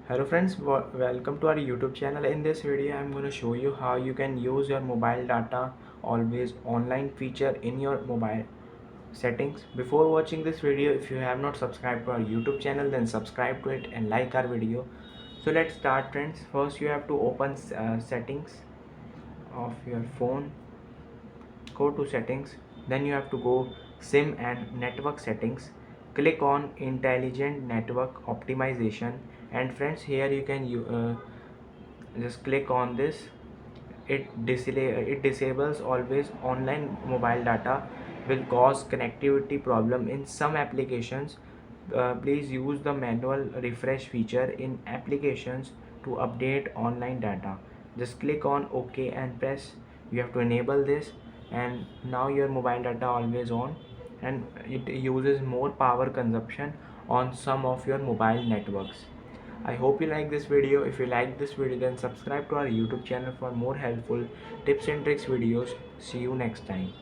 Hello friends, welcome to our YouTube channel. In this video I'm going to show you how you can use your mobile data always online feature in your mobile settings. Before watching this video, if you have not subscribed to our YouTube channel, then subscribe to it and like our video. So let's start friends. First you have to open settings of your phone. Go to settings, then you have to go sim and network settings. Click on intelligent network optimization, and friends here you can just click on this. It disables always online mobile data, will cause connectivity problem in some applications. Please use the manual refresh feature in applications to update online data. Just click on OK and press. You have to enable this, and now your mobile data always on, and it uses more power consumption on some of your mobile networks. I hope you like this video. If you like this video, then subscribe to our YouTube channel for more helpful tips and tricks videos. See you next time.